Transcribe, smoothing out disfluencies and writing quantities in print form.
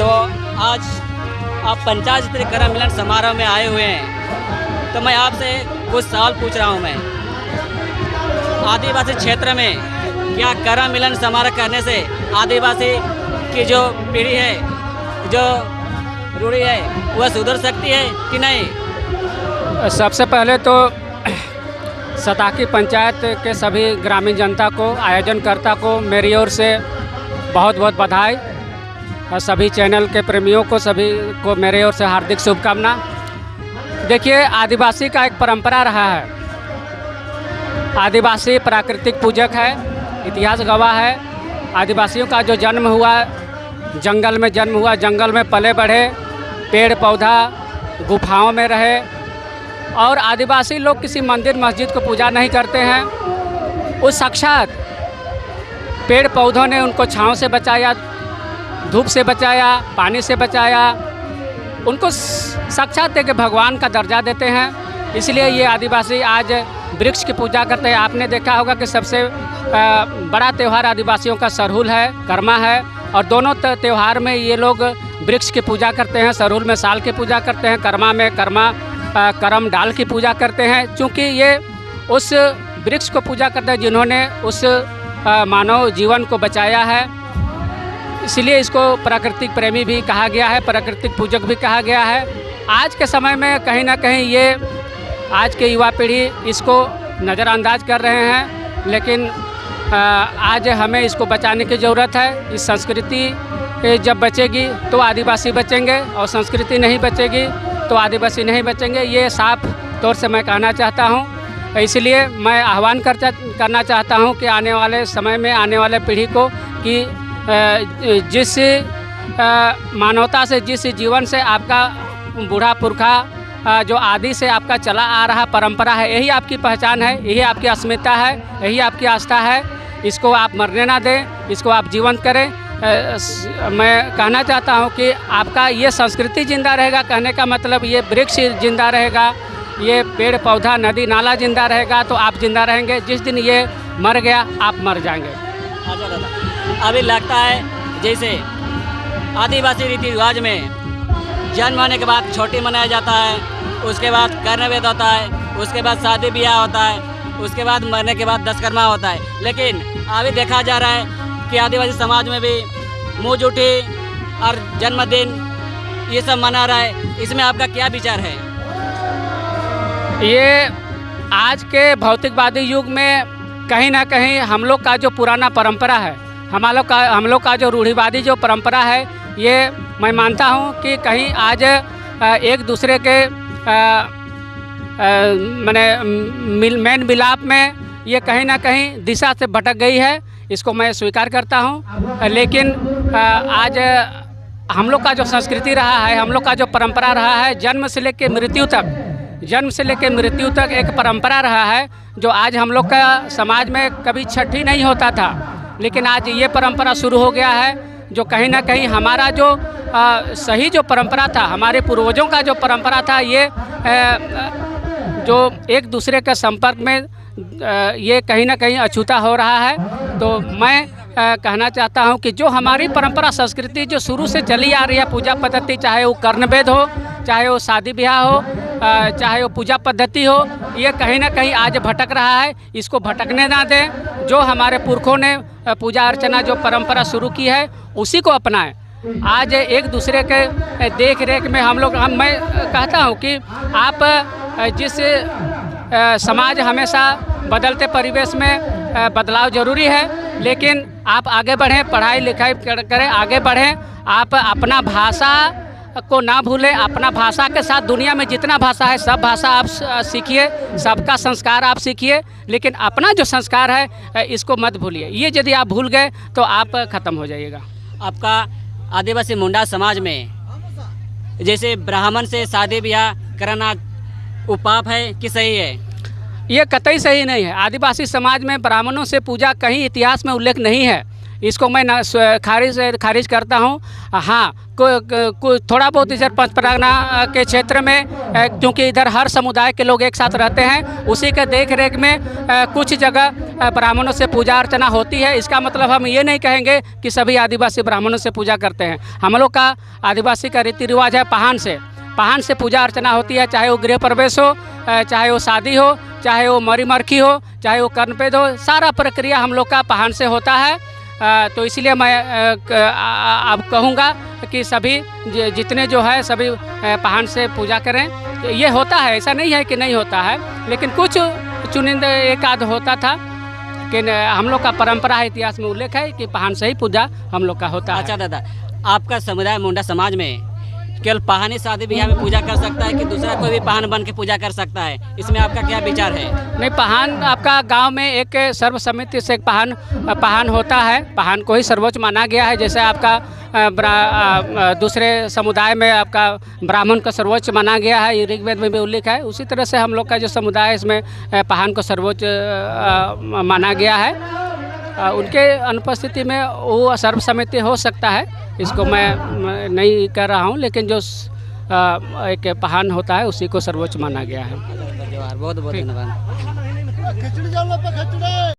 तो आज आप पंचायत स्तरीय कर्म मिलन समारोह में आए हुए हैं, तो मैं आपसे कुछ सवाल पूछ रहा हूं। मैं आदिवासी क्षेत्र में क्या कर्म मिलन समारोह करने से आदिवासी की जो पीढ़ी है, जो रूढ़ी है, वह सुधर सकती है कि नहीं? सबसे पहले तो सताकी पंचायत के सभी ग्रामीण जनता को, आयोजनकर्ता को मेरी ओर से बहुत बहुत बधाई और सभी चैनल के प्रेमियों को, सभी को मेरे ओर से हार्दिक शुभकामना। देखिए, आदिवासी का एक परंपरा रहा है। आदिवासी प्राकृतिक पूजक है, इतिहास गवाह है। आदिवासियों का जो जन्म हुआ, जंगल में जन्म हुआ, जंगल में पले बढ़े, पेड़ पौधा गुफाओं में रहे। और आदिवासी लोग किसी मंदिर मस्जिद को पूजा नहीं करते हैं। उस साक्षात पेड़ पौधों ने उनको छांव से बचाया, धूप से बचाया, पानी से बचाया। उनको साक्षात एक भगवान का दर्जा देते हैं। इसलिए ये आदिवासी आज वृक्ष की पूजा करते हैं। आपने देखा होगा कि सबसे बड़ा त्यौहार आदिवासियों का सरहुल है, कर्मा है। और दोनों त्यौहार में ये लोग वृक्ष की पूजा करते हैं। सरहुल में साल की पूजा करते हैं, कर्मा में करम डाल की पूजा करते हैं। चूँकि ये उस वृक्ष को पूजा करते हैं जिन्होंने उस मानव जीवन को बचाया है। इसलिए इसको प्राकृतिक प्रेमी भी कहा गया है, प्राकृतिक पूजक भी कहा गया है। आज के समय में कहीं ना कहीं ये आज के युवा पीढ़ी इसको नज़रअंदाज कर रहे हैं, लेकिन आज हमें इसको बचाने की ज़रूरत है। इस संस्कृति जब बचेगी तो आदिवासी बचेंगे, और संस्कृति नहीं बचेगी तो आदिवासी नहीं बचेंगे। ये साफ तौर से मैं कहना चाहता हूँ। इसलिए मैं आह्वान करना चाहता हूँ कि आने वाले समय में, आने वाले पीढ़ी को कि जिस मानवता से, जिस जीवन से आपका बूढ़ा पुरखा जो आदि से आपका चला आ रहा परंपरा है, यही आपकी पहचान है, यही आपकी अस्मिता है, यही आपकी आस्था है। इसको आप मरने ना दें, इसको आप जीवंत करें। मैं कहना चाहता हूँ कि आपका ये संस्कृति जिंदा रहेगा। कहने का मतलब ये वृक्ष जिंदा रहेगा, ये पेड़ पौधा नदी नाला जिंदा रहेगा तो आप जिंदा रहेंगे। जिस दिन ये मर गया, आप मर जाएंगे। अच्छा दादा, अभी लगता है जैसे आदिवासी रीति रिवाज में जन्म होने के बाद छोटी मनाया जाता है, उसके बाद कर्णवेद होता है, उसके बाद शादी ब्याह होता है, उसके बाद मरने के बाद दशकर्मा होता है। लेकिन अभी देखा जा रहा है कि आदिवासी समाज में भी मुँह जूठी और जन्मदिन ये सब मना रहा है। इसमें आपका क्या विचार है? ये आज के भौतिकवादी युग में कहीं ना कहीं हम लोग का जो पुराना परंपरा है, हम लोग का जो रूढ़िवादी जो परंपरा है, ये मैं मानता हूँ कि कहीं आज एक दूसरे के मेल मिलाप में ये कहीं ना कहीं दिशा से भटक गई है। इसको मैं स्वीकार करता हूँ। लेकिन आज हम लोग का जो संस्कृति रहा है, हम लोग का जो परंपरा रहा है, जन्म से लेकर मृत्यु तक एक परंपरा रहा है, जो आज हम लोग का समाज में कभी छठ ही नहीं होता था। लेकिन आज ये परंपरा शुरू हो गया है, जो कहीं ना कहीं हमारा जो सही जो परंपरा था, हमारे पूर्वजों का जो परंपरा था, ये जो एक दूसरे के संपर्क में ये कहीं ना कहीं अछूता हो रहा है। तो मैं कहना चाहता हूं कि जो हमारी परंपरा संस्कृति जो शुरू से चली आ रही है, पूजा पद्धति, चाहे वो कर्णवेद हो, चाहे वो शादी ब्याह हो, चाहे वो पूजा पद्धति हो, ये कहीं ना कहीं आज भटक रहा है। इसको भटकने ना दें। जो हमारे पुरखों ने पूजा अर्चना जो परंपरा शुरू की है, उसी को अपनाएं। आज एक दूसरे के देख रेख में मैं कहता हूँ कि आप जिस समाज हमेशा बदलते परिवेश में बदलाव जरूरी है, लेकिन आप आगे बढ़ें, पढ़ाई लिखाई करें, आगे बढ़ें। आप अपना भाषा को ना भूलें। अपना भाषा के साथ दुनिया में जितना भाषा है, सब भाषा आप सीखिए, सबका संस्कार आप सीखिए, लेकिन अपना जो संस्कार है इसको मत भूलिए। ये यदि आप भूल गए तो आप ख़त्म हो जाइएगा। आपका आदिवासी मुंडा समाज में जैसे ब्राह्मण से शादी ब्याह कराना उपाप है कि सही है? ये कतई सही नहीं है। आदिवासी समाज में ब्राह्मणों से पूजा कहीं इतिहास में उल्लेख नहीं है। इसको मैं खारिज करता हूँ। हाँ, थोड़ा बहुत इधर पंच परगना के क्षेत्र में क्योंकि इधर हर समुदाय के लोग एक साथ रहते हैं, उसी के देख रेख में कुछ जगह ब्राह्मणों से पूजा अर्चना होती है। इसका मतलब हम ये नहीं कहेंगे कि सभी आदिवासी ब्राह्मणों से पूजा करते हैं। हम लोग का आदिवासी का रीति रिवाज है पाहन से पूजा अर्चना होती है, चाहे वो गृह प्रवेश हो, चाहे वो शादी हो, चाहे वो मरी मरखी हो, चाहे वो कर्णपेद हो, सारा प्रक्रिया हम लोग का पाहन से होता है। तो इसलिए मैं अब कहूँगा कि सभी जितने जो है सभी पाहन से पूजा करें। ये होता है, ऐसा नहीं है कि नहीं होता है, लेकिन कुछ चुनिंदा एक आध होता था कि हम लोग का परंपरा है, इतिहास में उल्लेख है कि पाहन से ही पूजा हम लोग का होता है। अच्छा दादा, आपका समुदाय मुंडा समाज में केवल पाहन ही शादी ब्याह में पूजा कर सकता है कि दूसरा कोई भी पाहन बन के पूजा कर सकता है? इसमें आपका क्या विचार है? नहीं, पाहन आपका गांव में एक सर्वसम्मति से एक पाहन होता है। पाहन को ही सर्वोच्च माना गया है। जैसे आपका दूसरे समुदाय में आपका ब्राह्मण को सर्वोच्च माना गया है, ऋग्वेद में भी उल्लेख है। उसी तरह से हम लोग का जो समुदाय है इसमें पाहन को सर्वोच्च माना गया है। उनके अनुपस्थिति में वो सर्वसम्मति हो सकता है, इसको मैं नहीं कर रहा हूँ, लेकिन जो एक पाहन होता है उसी को सर्वोच्च माना गया है। बहुत बहुत धन्यवाद।